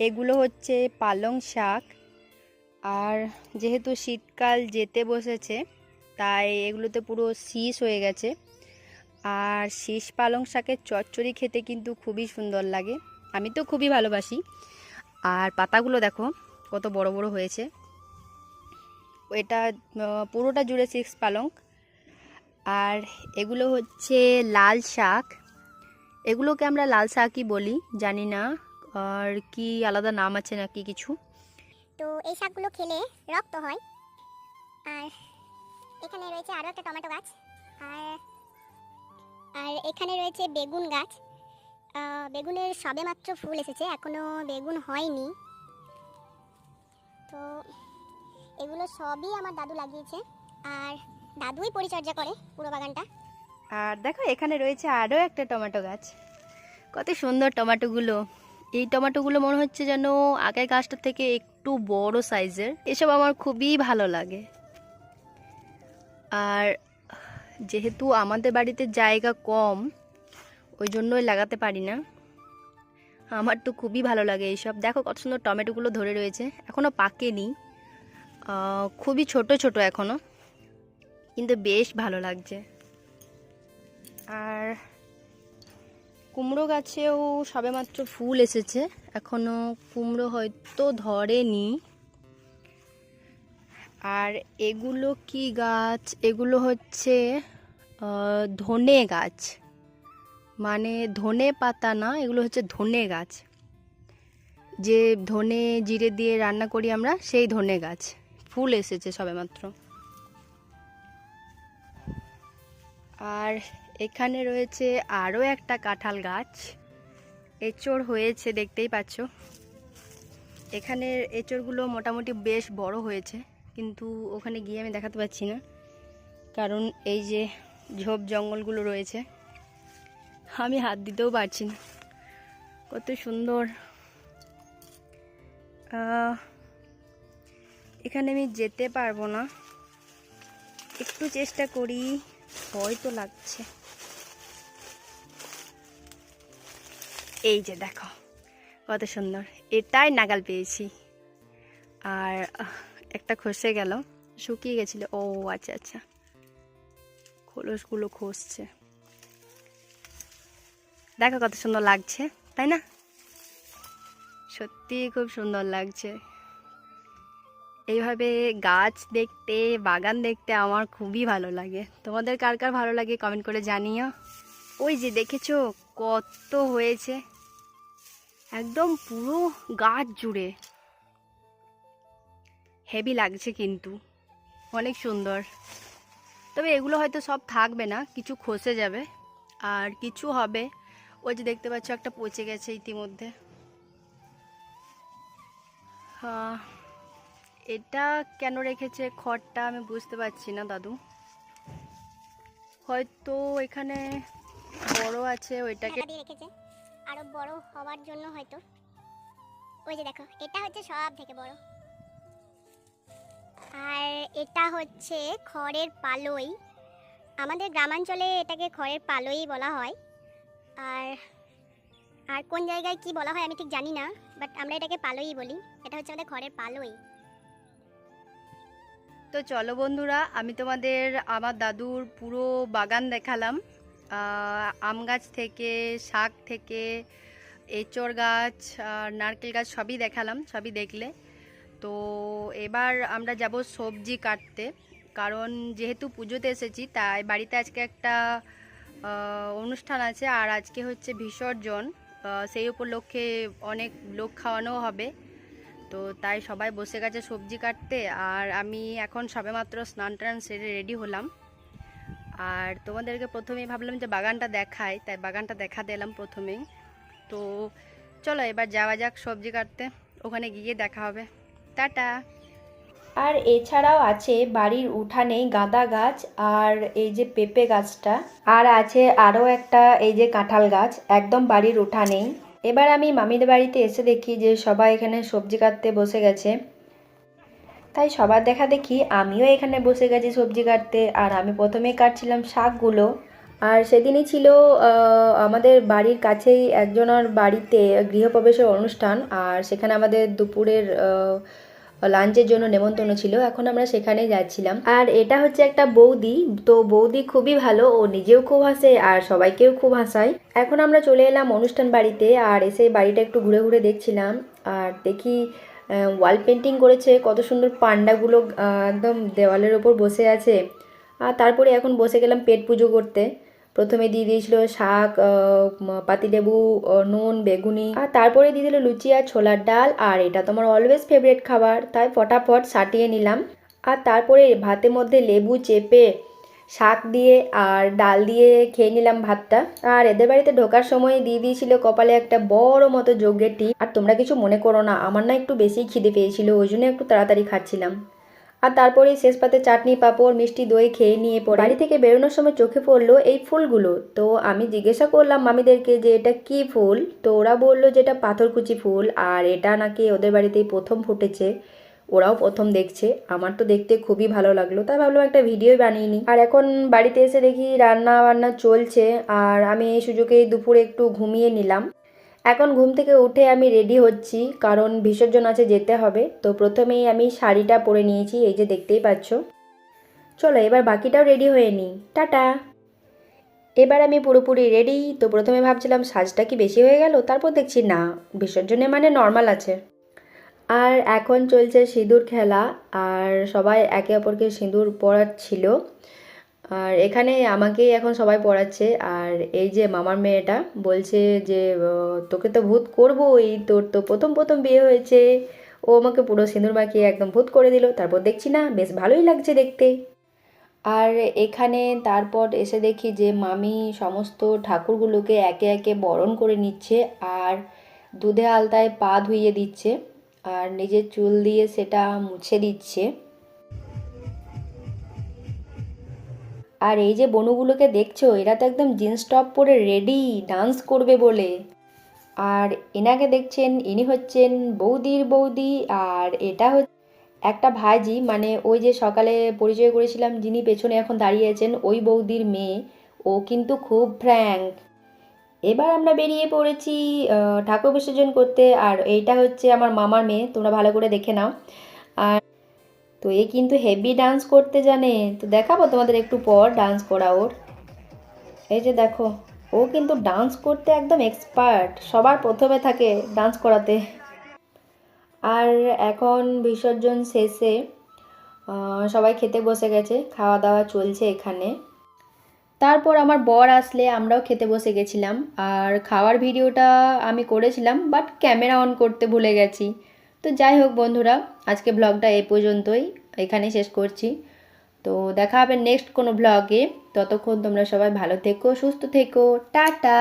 এগুলো হচ্ছে পালং শাক। আর যেহেতু শীতকাল যেতে বসেছে তাই এগুলোতে পুরো শীষ হয়ে গেছে। আর শীষ পালং শাকের চচ্চড়ি খেতে কিন্তু খুবই সুন্দর লাগে, আমি তো খুবই ভালোবাসি। আর পাতাগুলো দেখো কত বড় বড় হয়েছে। এটা পুরোটা জুড়ে শীষ পালং। আর এগুলো হচ্ছে লাল শাক, এগুলোকে আমরা লাল শাকই বলি, জানি না আর কি আলাদা নাম আছে নাকি কিছু। তো এই শাকগুলো খেলে রক্ত হয়। আর এখানে রয়েছে আরও একটা টমেটো গাছ। আর আর এখানে রয়েছে বেগুন গাছ। বেগুনের সবেমাত্র ফুল এসেছে, এখনো বেগুন হয়নি। তো এগুলো সবই আমার দাদু লাগিয়েছে, আর দাদুই পরিচর্যা করে পুরো বাগানটা। আর দেখো এখানে রয়েছে আরও একটা টমেটো গাছ, কত সুন্দর টমেটোগুলো। এই টমেটোগুলো মনে হচ্ছে যেন আগের গাছটা থেকে একটু বড় সাইজের, এসব আমার খুবই ভালো লাগে। আর যেহেতু আমাদের বাড়িতে জায়গা কম ওই জন্যই লাগাতে পারি না, আমার তো খুবই ভালো লাগে এইসব। দেখো কত সুন্দর টমেটোগুলো ধরে রয়েছে, এখনও পাকেনি, খুবই ছোট ছোট এখনও, কিন্তু বেশ ভালো লাগছে। আর কুমড়ো গাছেও সবেমাত্র ফুল এসেছে, এখনও কুমড়ো হয়তো ধরেনি। আর এগুলো কি গাছ? এগুলো হচ্ছে ধনে গাছ, মানে ধনে পাতা না, এগুলো হচ্ছে ধনে গাছ, যে ধনে জিরে দিয়ে রান্না করি আমরা, সেই ধনে গাছ। ফুল এসেছে সবেমাত্র। আর এখানে রয়েছে আরও একটা কাঁঠাল গাছ, এঁচড় হয়েছে দেখতেই পাচ্ছ। এখানের এঁচড়গুলো মোটামুটি বেশ বড় হয়েছে, কিন্তু ওখানে গিয়ে আমি দেখাতে পাচ্ছি না, কারণ এই যে ঝোপ জঙ্গলগুলো রয়েছে, আমি হাত দিতেও পারছি না। কত সুন্দর। এখানে আমি যেতে পারবো না, একটু চেষ্টা করি, ভয় তো লাগছে। এই যে দেখো কত সুন্দর, এটাই নাগাল পেয়েছি। আর একটা খসে গেল, শুকিয়ে গেছিল। ও আচ্ছা আচ্ছা, খোলসগুলো খসছে। দেখো কত সুন্দর লাগছে, তাই না? সত্যি খুব সুন্দর লাগছে। এইভাবে গাছ দেখতে, বাগান দেখতে আমার খুবই ভালো লাগে। তোমাদের কার কার ভালো লাগে কমেন্ট করে জানিও। ওই যে দেখেছো কত হয়েছে, একদম পুরো গাছ জুড়ে, হেভি লাগছে কিন্তু, অনেক সুন্দর। তবে এগুলো হয়তো সব থাকবে না, কিছু খসে যাবে আর কিছু হবে। ওই যে দেখতে পাচ্ছ একটা পচে গেছে ইতিমধ্যে। এটা কেন রেখেছে খড়টা আমি বুঝতে পারছি না দাদু, হয়তো এখানে বড় আছে ওইটাকে রেখেছে আরো বড় হওয়ার জন্য হয়তো। ওই যে দেখো এটা হচ্ছে সব থেকে বড়। আর এটা হচ্ছে খড়ের পালই, আমাদের গ্রামাঞ্চলে এটাকে খড়ের পালই বলা হয়। আর আর কোন জায়গায় কি বলা হয় আমি ঠিক জানি না, বাট আমরা এটাকে পালই বলি। এটা হচ্ছে আমাদের খড়ের পালই। তো চলো বন্ধুরা, আমি তোমাদের আমার দাদুর পুরো বাগান দেখালাম, আম গাছ থেকে, শাক থেকে, এঁচড় গাছ, নারকেল গাছ, সবই দেখালাম, সবই দেখলে। তো এবার আমরা যাব সবজি কাটতে, কারণ যেহেতু পুজোতে এসেছি তাই বাড়িতে আজকে একটা অনুষ্ঠান আছে, আর আজকে হচ্ছে বিসর্জন, সেই উপলক্ষে অনেক লোক খাওয়ানো হবে। তো তাই সবাই বসে গেছে সবজি কাটতে, আর আমি এখন সবেমাত্র স্নান টান সেরে রেডি হলাম। আর তোমাদেরকে প্রথমেই ভাবলাম যে বাগানটা দেখাই, তাই বাগানটা দেখাতে এলাম প্রথমেই। তো চলো এবার যাওয়া যাক সবজি কাটতে, ওখানে গিয়ে দেখা হবে। টাটা। আর এছাড়াও আছে বাড়ির উঠানে গাঁদা গাছ, আর এই যে পেঁপে গাছটা, আর আছে আরও একটা এই যে কাঁঠাল গাছ, একদম বাড়ির উঠানেই। এবার আমি মামিদের বাড়িতে এসে দেখি যে সবাই এখানে সবজি কাটতে বসে গেছে, তাই সবার দেখা দেখি আমিও এখানে বসে গেছি সবজি কাটতে। আর আমি প্রথমেই কাটছিলাম শাকগুলো, আর সেদিনই ছিল আমাদের বাড়ির কাছেই একজনের বাড়িতে গৃহপ্রবেশের অনুষ্ঠান, আর সেখানে আমাদের দুপুরের লাঞ্চের জন্য নেমন্তন্ন ছিল। এখন আমরা সেখানেই যাচ্ছিলাম। আর এটা হচ্ছে একটা বৌদি, তো বৌদি খুবই ভালো, ও নিজেও খুব হাসে আর সবাইকেও খুব হাসায়। এখন আমরা চলে এলাম অনুষ্ঠান বাড়িতে, আর এসে বাড়িটা একটু ঘুরে ঘুরে দেখছিলাম। আর দেখি ওয়াল পেন্টিং করেছে, কত সুন্দর পান্ডাগুলো একদম দেওয়ালের ওপর বসে আছে। আর তারপরে এখন বসে গেলাম পেট পুজো করতে। প্রথমে দিয়ে দিয়েছিল শাক, পাতিলেবু, নুন, বেগুনি, আর তারপরে দিয়ে দিল লুচি আর ছোলার ডাল। আর এটা তোমার অলওয়েজ ফেভারিট খাবার, তাই ফটাফট সাটিয়ে নিলাম। আর তারপরে ভাতের মধ্যে লেবু চেপে শাক দিয়ে আর ডাল দিয়ে খেয়ে নিলাম ভাতটা। আর এদের বাড়িতে ঢোকার সময় দিয়ে দিয়েছিল কপালে একটা বড় মতো যজ্ঞের টিপ। আর তোমরা কিছু মনে করো না, আমার না একটু বেশি খিদে পেয়েছিল, ওই জন্য একটু তাড়াতাড়ি খাচ্ছিলাম। আর তারপরে শেষ পাতে চাটনি, পাঁপড়, মিষ্টি দই খেয়ে নিয়ে পরে বাড়ি থেকে বেরোনোর সময় চোখে পড়লো এই ফুলগুলো। তো আমি জিজ্ঞাসা করলাম মামিদেরকে যে এটা কি ফুল, তো ওরা বললো যে এটা পাথরকুচি ফুল, আর এটা নাকি ওদের বাড়িতেই প্রথম ফুটেছে, ওরাও প্রথম দেখছে। আমার তো দেখতে খুবই ভালো লাগলো, তাই ভাবলাম একটা ভিডিও বানিয়ে নিই। আর এখন বাড়িতে এসে দেখি রান্না বান্না চলছে, আর আমি এই সুযোগে দুপুরে একটু ঘুমিয়ে নিলাম। এখন ঘুম থেকে উঠে আমি রেডি হচ্ছি, কারণ বিসর্জন আছে, যেতে হবে। তো প্রথমেই আমি শাড়িটা পরে নিয়েছি, এই যে দেখতেই পাচ্ছ। চলো এবার বাকিটাও রেডি হয়ে নিই। টাটা। এবার আমি পুরোপুরি রেডি। তো প্রথমে ভাবছিলাম সাজটা কি বেশি হয়ে গেল, তারপর দেখছি না, বিসর্জনে মানে নর্মাল আছে। আর এখন চলছে সিঁদুর খেলা, আর সবাই একে অপরকে সিঁদুর পরাচ্ছিল। আর এখানে আমাকেই এখন সবাই পড়াচ্ছে। আর এই যে মামার মেয়েটা বলছে যে তোকে তো ভূত করবোই, তোর তো প্রথম প্রথম বিয়ে হয়েছে। ও আমাকে পুরো সিঁদুর মাখিয়ে একদম ভূত করে দিল। তারপর দেখছি না, বেশ ভালোই লাগছে দেখতে। আর এখানে তারপর এসে দেখি যে মামি সমস্ত ঠাকুরগুলোকে একে একে বরণ করে নিচ্ছে, আর দুধে আলতায় পা ধুইয়ে দিচ্ছে, আর নিজের চুল দিয়ে সেটা মুছে দিচ্ছে। আর এই যে বনুগুলোকে দেখছো, এরা তো একদম জিন্স টপ পরে রেডি ডান্স করবে বলে। আর এনাকে দেখছেন, ইনি হচ্ছেন বৌদির বৌদি। আর এটা হচ্ছে একটা ভাইজি, মানে ওই যে সকালে পরিচয় করেছিলাম যিনি পেছনে এখন দাঁড়িয়ে আছেন, ওই বৌদির মেয়ে। ও কিন্তু খুব ফ্র্যাঙ্ক। এবার আমরা বেরিয়ে পড়েছি ঠাকুর বিসর্জন করতে। আর এইটা হচ্ছে আমার মামার মেয়ে, তোমরা ভালো করে দেখে নাও। আর তো এ কিন্তু হেভি ডান্স করতে জানে, তো দেখাবো তোমাদের একটু পর ডান্স করা ওর। এই যে দেখো, ও কিন্তু ডান্স করতে একদম এক্সপার্ট, সবার প্রথমে থাকে ডান্স করাতে। আর এখন বিসর্জন শেষে সবাই খেতে বসে গেছে, খাওয়া দাওয়া চলছে এখানে। তারপর আমার বর আসলে আমরাও খেতে বসে গেছিলাম। আর খাওয়ার ভিডিওটা আমি করেছিলাম, বাট ক্যামেরা অন করতে ভুলে গেছি। তো যাই হোক বন্ধুরা, আজকে ব্লগটা এই পর্যন্তই, এখানেই শেষ করছি। তো দেখা হবে নেক্সট কোনো ব্লগে। ততক্ষণ তোমরা সবাই ভালো থেকো, সুস্থ থেকো, টাটা।